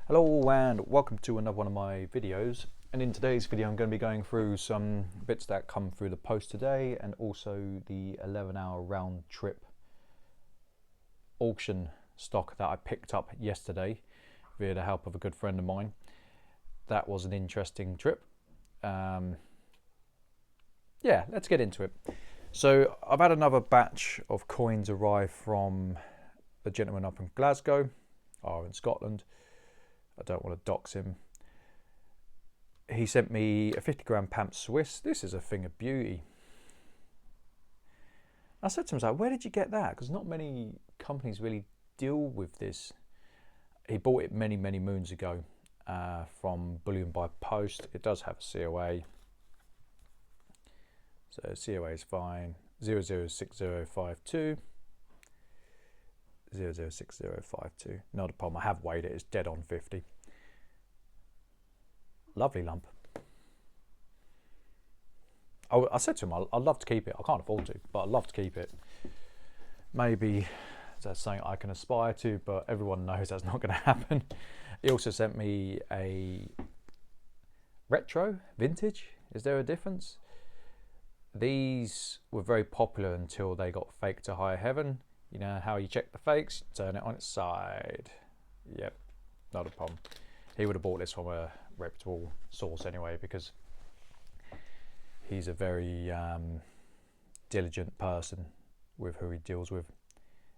Hello and welcome to another one of my videos, and in today's video I'm going to be going through some bits that come through the post today and also the 11-hour round trip auction stock that I picked up yesterday via the help of a good friend of mine. That was an interesting trip. Yeah, let's get into it. So I've had another batch of coins arrive from the gentleman up in Glasgow or in Scotland. I don't want to dox him. He sent me a 50 gram Pamp Swiss. This is a thing of beauty. I said to him, where did you get that? Because not many companies really deal with this. He bought it many moons ago from Bullion by post. It does have a COA. So COA is fine. 006052. 006052. Not a problem. I have weighed it. It's dead on 50. Lovely lump. I said to him, I'd love to keep it. I can't afford to, but I'd love to keep it. Maybe that's something I can aspire to, but everyone knows that's not going to happen. He also sent me a retro vintage. Is there a difference? These were very popular until they got faked to high heaven. You know how you check the fakes? Turn it on its side. Yep, not a problem. He would have bought this from a reputable source anyway, because he's a very diligent person with who he deals with.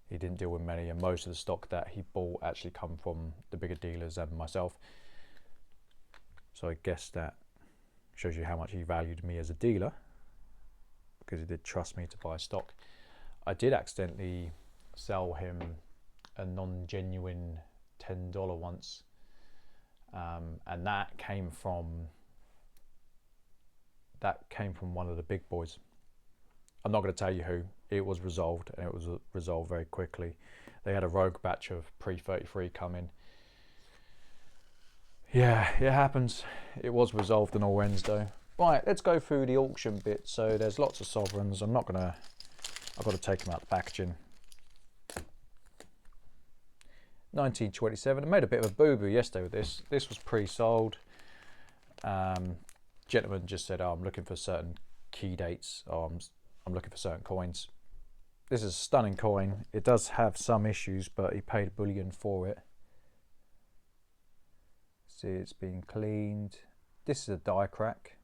He didn't deal with many, and most of the stock that he bought actually come from the bigger dealers and myself. So I guess that shows you how much he valued me as a dealer, because he did trust me to buy stock. I did accidentally sell him a non-genuine $10 once, and that came from one of the big boys. I'm not going to tell you who. It was resolved, and it was resolved very quickly. They had a rogue batch of pre-33 come in. Yeah, it happens. It was resolved on a Wednesday. Right, let's go through the auction bit. So there's lots of sovereigns. I've got to take them out the packaging. 1927. I made a bit of a boo-boo yesterday with this. This was pre-sold. Gentleman just said, I'm looking for certain key dates. I'm looking for certain coins. This is a stunning coin. It does have some issues, but he paid bullion for it. See, it's been cleaned. This is a die crack.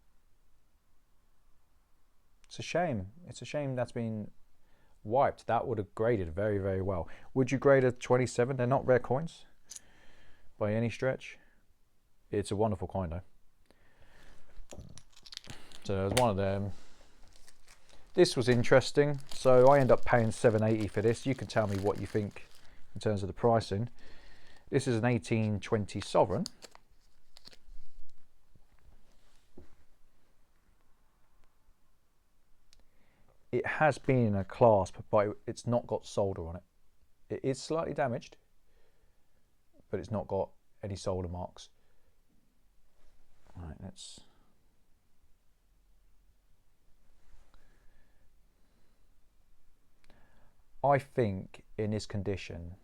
It's a shame. It's a shame that's been wiped. That would have graded very well. Would you grade a 27? They're not rare coins by any stretch. It's a wonderful coin though. So there's one of them. This was interesting. So I end up paying $7.80 for this. You can tell me what you think in terms of the pricing. This is an 1820 sovereign. It has been in a clasp, but it's not got solder on it. It is slightly damaged, but it's not got any solder marks. Right, let's... I think in this condition,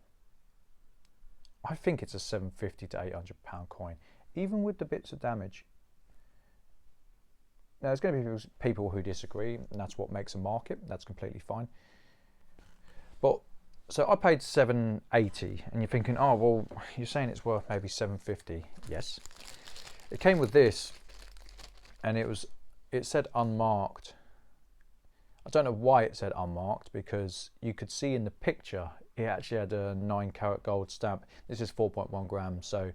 I think it's a £750 to £800 coin, even with the bits of damage. Now, there's going to be people who disagree, and that's what makes a market. That's completely fine. But so I paid $7.80, and you're thinking, oh well, you're saying it's worth maybe $7.50. Yes, it came with this, and it said unmarked. I don't know why it said unmarked, because you could see in the picture it actually had a 9-carat gold stamp. This is 4.1 grams, so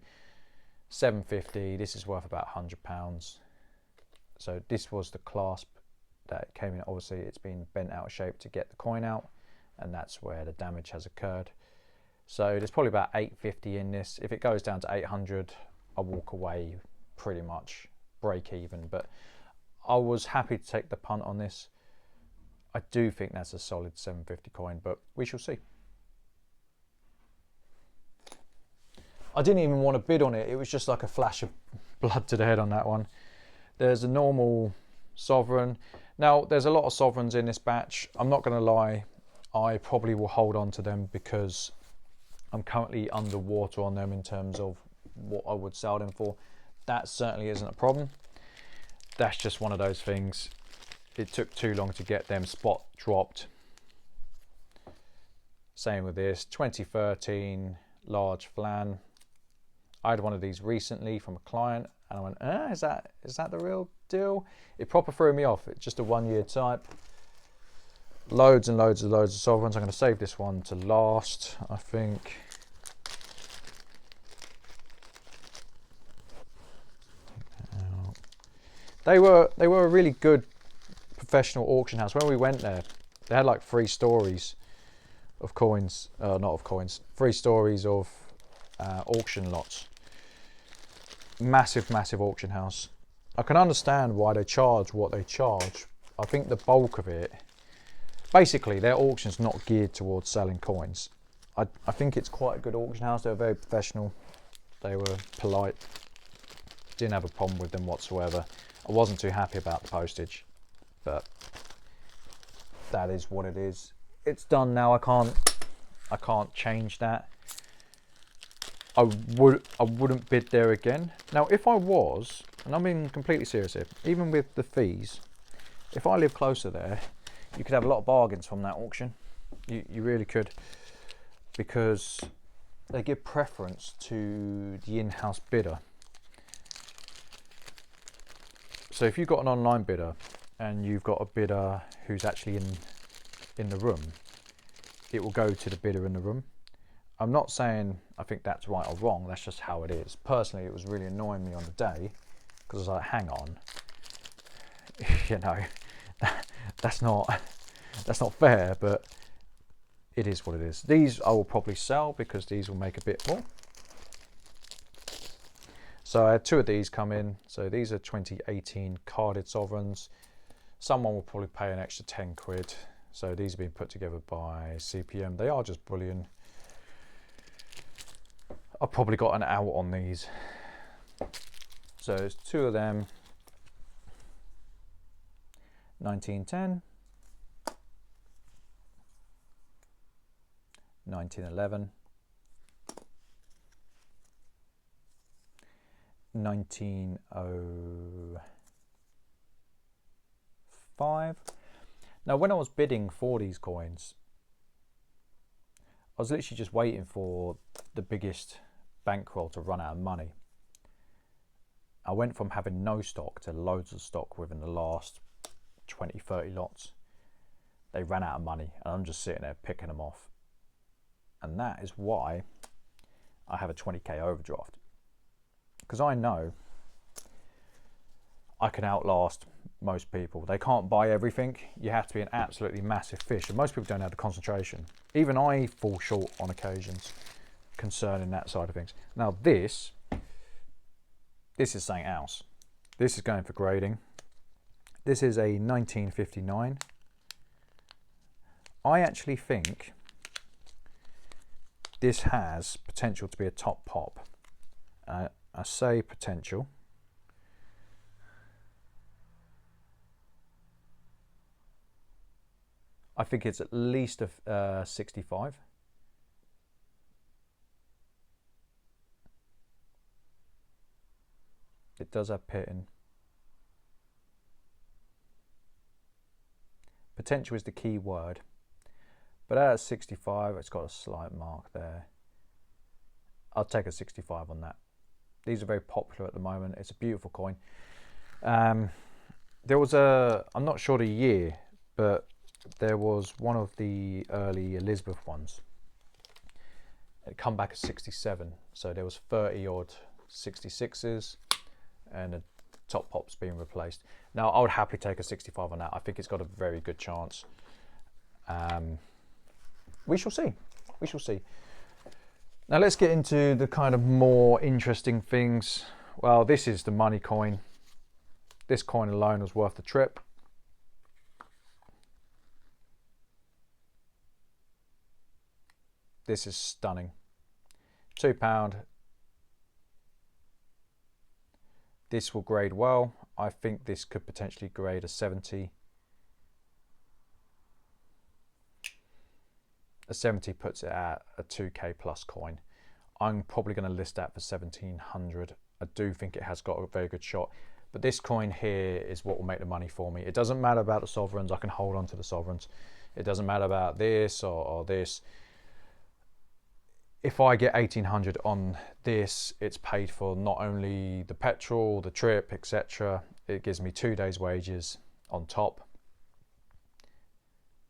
$7.50. This is worth about £100. So this was the clasp that came in. Obviously it's been bent out of shape to get the coin out, and that's where the damage has occurred. So there's probably about $8.50 in this. If it goes down to $800, I'll walk away pretty much break even, but I was happy to take the punt on this. I do think that's a solid $7.50 coin, but we shall see. I didn't even want to bid on it. It was just like a flash of blood to the head on that one. There's a normal sovereign. Now, there's a lot of sovereigns in this batch. I'm not going to lie. I probably will hold on to them because I'm currently underwater on them in terms of what I would sell them for. That certainly isn't a problem. That's just one of those things. It took too long to get them spot dropped. Same with this 2013 large flan. I had one of these recently from a client, and I went, is that the real deal? It proper threw me off. It's just a 1 year type. Loads and loads of sovereigns. I'm going to save this one to last, I think. They were a really good professional auction house. When we went there, they had like 3 stories of coins, not of coins, 3 stories of auction lots. Massive auction house. I can understand why they charge what they charge. I think the bulk of it, basically their auction's not geared towards selling coins. I think it's quite a good auction house. They were very professional. They were polite. Didn't have a problem with them whatsoever. I wasn't too happy about the postage, but that is what it is. It's done now. I can't change that. I wouldn't bid there again. Now, if I was, and I'm being completely serious here, even with the fees, if I live closer there, you could have a lot of bargains from that auction. You really could, because they give preference to the in-house bidder. So if you've got an online bidder and you've got a bidder who's actually in the room, it will go to the bidder in the room. I'm not saying I think that's right or wrong, that's just how it is. Personally, it was really annoying me on the day, because I was like, hang on, you know, that's not fair, but it is what it is. These I will probably sell because these will make a bit more. So I had 2 of these come in. So these are 2018 carded sovereigns. Someone will probably pay an extra 10 quid. So these have been put together by CPM. They are just Bullion. I've probably got an out on these. So there's 2 of them. 1910. 1911. 1905. Now, when I was bidding for these coins, I was literally just waiting for the biggest bankroll to run out of money. I went from having no stock to loads of stock within the last 20-30 lots. They ran out of money, and I'm just sitting there picking them off. And that is why I have a 20k overdraft. Because I know I can outlast most people. They can't buy everything. You have to be an absolutely massive fish, and most people don't have the concentration. Even I fall short on occasions concerning that side of things. Now this is something else. This is going for grading. This is a 1959. I actually think this has potential to be a top pop. I say potential. I think it's at least a 65. It does have pitting. Potential is the key word. But at a 65, it's got a slight mark there. I'll take a 65 on that. These are very popular at the moment. It's a beautiful coin. There was I'm not sure the year, but there was one of the early Elizabeth ones. It come back at 67. So there was 30 odd 66s and the top pop's being replaced. Now I would happily take a 65 on that. I think it's got a very good chance. We shall see. We shall see. Now let's get into the kind of more interesting things. Well, this is the money coin. This coin alone was worth the trip. This is stunning. £2. This will grade well. I think this could potentially grade a 70. A 70 puts it at a 2k plus coin. I'm probably going to list that for 1700. I do think it has got a very good shot, but this coin here is what will make the money for me. It doesn't matter about the sovereigns. I can hold on to the sovereigns. It doesn't matter about this or this. If I get 1800 on this, it's paid for not only the petrol, the trip, etc. It gives me 2 days' wages on top.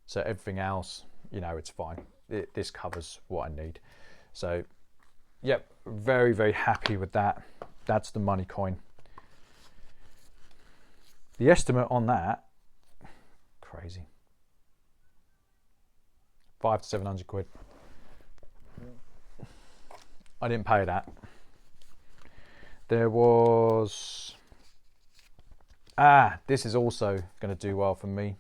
So everything else, you know, it's fine. This covers what I need. So, yep, very, very happy with that. That's the money coin. The estimate on that, crazy. 500 to 700 quid. I didn't pay that. There was, this is also going to do well for me.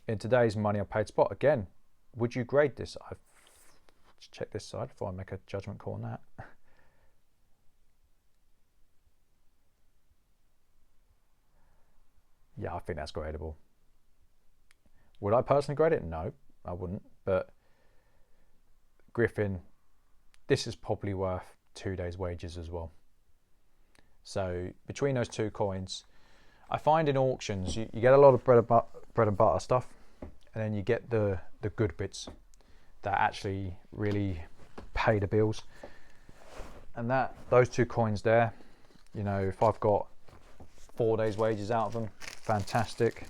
In today's money, I paid spot again. Would you grade this? I've check this side before I make a judgment call on that. Yeah, I think that's gradable. Would I personally grade it? No, I wouldn't. But Griffin, this is probably worth 2 days' wages as well. So between those two coins, I find in auctions you get a lot of bread and butter stuff, and then you get the good bits that actually really pay the bills. And those two coins there, you know, if I've got 4 days' wages out of them, fantastic.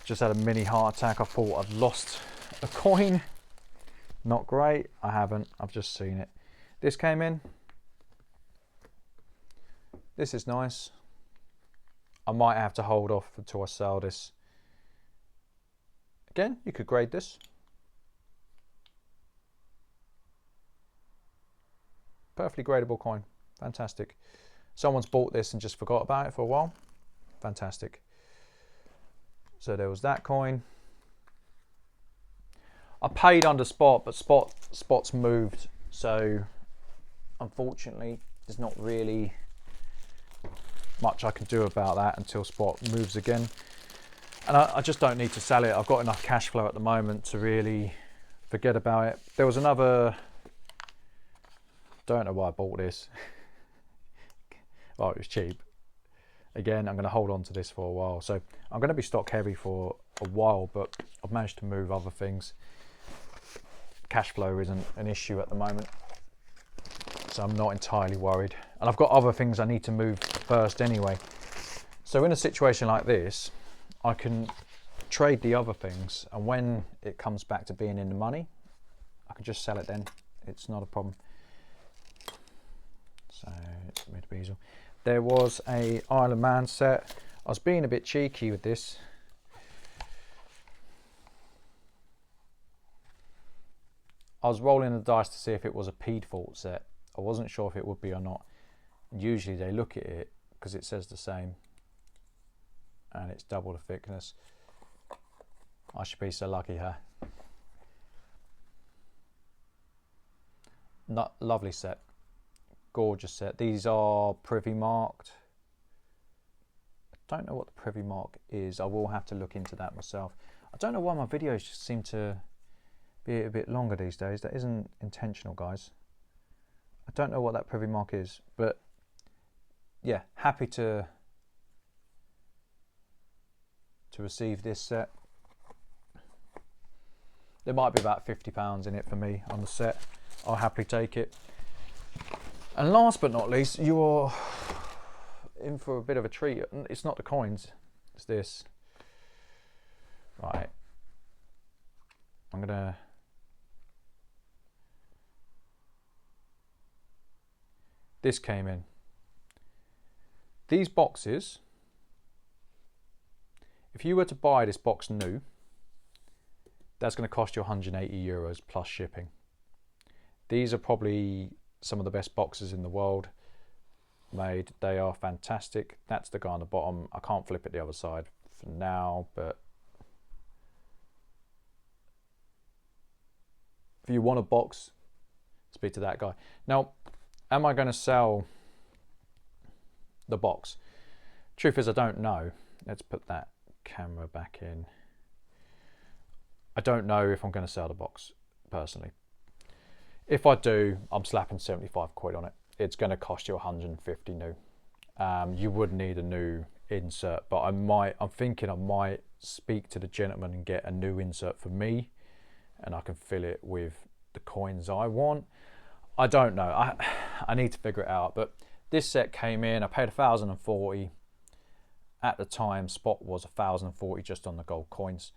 Just had a mini heart attack. I thought I'd lost a coin. Not great. I haven't. I've just seen it. This came in. This is nice. I might have to hold off until I sell this. Again, you could grade this. Perfectly gradable coin. Fantastic. Someone's bought this and just forgot about it for a while. Fantastic. So there was that coin. I paid under spot, but spot's moved. So unfortunately, there's not really much I can do about that until spot moves again. And I just don't need to sell it. I've got enough cash flow at the moment to really forget about it. There was another, don't know why I bought this. Well, it was cheap. Again, I'm going to hold on to this for a while. So I'm going to be stock heavy for a while, but I've managed to move other things. Cash flow isn't an issue at the moment, so I'm not entirely worried. And I've got other things I need to move first anyway. So in a situation like this, I can trade the other things, and when it comes back to being in the money, I can just sell it then. It's not a problem. So mid-bezel. There was a Isle of Man set. I was being a bit cheeky with this. I was rolling the dice to see if it was a Pedefault set. I wasn't sure if it would be or not. Usually they look at it because it says the same and it's double the thickness. I should be so lucky, huh? Lovely set. Gorgeous set. These are privy marked. I don't know what the privy mark is. I will have to look into that myself. I don't know why my videos just seem to be a bit longer these days. That isn't intentional, guys. I don't know what that privy mark is, but yeah, happy to receive this set. There might be about £50 in it for me on the set. I'll happily take it. And last but not least, you are in for a bit of a treat. It's not the coins, it's this. Right. I'm gonna this came in. These boxes, if you were to buy this box new, that's going to cost you €180 plus shipping. These are probably some of the best boxes in the world made. They are fantastic. That's the guy on the bottom. I can't flip it the other side for now, but if you want a box, speak to that guy. Now, am I going to sell the box? Truth is, I don't know. Let's put that camera back in. I don't know if I'm going to sell the box personally. If I do, I'm slapping 75 quid on it. It's going to cost you 150 new. You would need a new insert, but I'm thinking I might speak to the gentleman and get a new insert for me, and I can fill it with the coins I want. I don't know. I need to figure it out. But this set came in. I paid 1,040. At the time, spot was 1,040 just on the gold coins.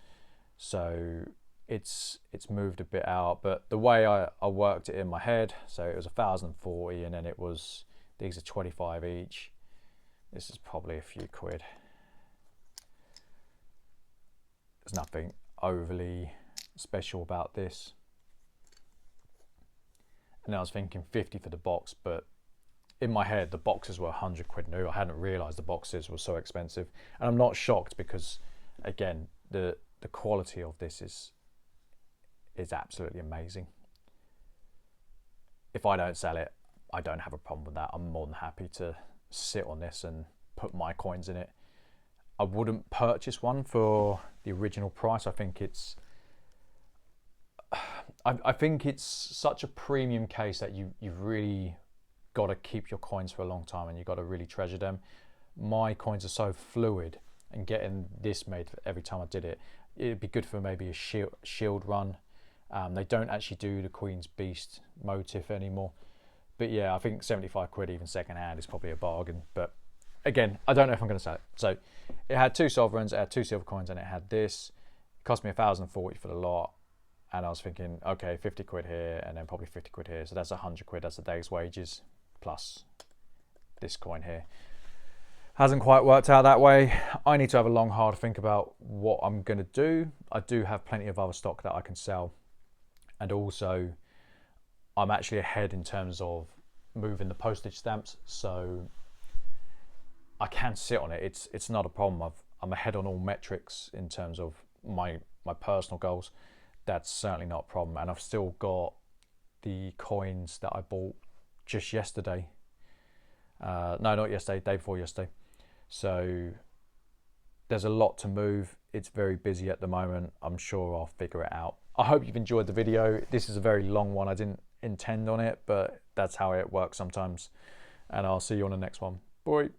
So it's moved a bit out. But the way I worked it in my head, so it was 1,040, and then it was, these are 25 each. This is probably a few quid. There's nothing overly special about this. And I was thinking 50 for the box, but in my head the boxes were 100 quid new. I hadn't realised the boxes were so expensive, and I'm not shocked because, again, the quality of this is absolutely amazing. If I don't sell it, I don't have a problem with that. I'm more than happy to sit on this and put my coins in it. I wouldn't purchase one for the original price. I think it's such a premium case that you've really got to keep your coins for a long time, and you've got to really treasure them. My coins are so fluid, and getting this made every time I did it, it'd be good for maybe a shield run. They don't actually do the Queen's Beast motif anymore. But yeah, I think 75 quid even second hand is probably a bargain. But again, I don't know if I'm going to sell it. So it had 2 sovereigns, it had 2 silver coins, and it had this. It cost me 1,040 for the lot. And I was thinking, okay, 50 quid here, and then probably 50 quid here. So that's 100 quid, that's a day's wages, plus this coin here. Hasn't quite worked out that way. I need to have a long, hard think about what I'm going to do. I do have plenty of other stock that I can sell. And also, I'm actually ahead in terms of moving the postage stamps. So I can sit on it. It's not a problem. I'm ahead on all metrics in terms of my personal goals. That's certainly not a problem. And I've still got the coins that I bought just yesterday. No, not yesterday, day before yesterday. So there's a lot to move. It's very busy at the moment. I'm sure I'll figure it out. I hope you've enjoyed the video. This is a very long one. I didn't intend on it, but that's how it works sometimes. And I'll see you on the next one. Bye.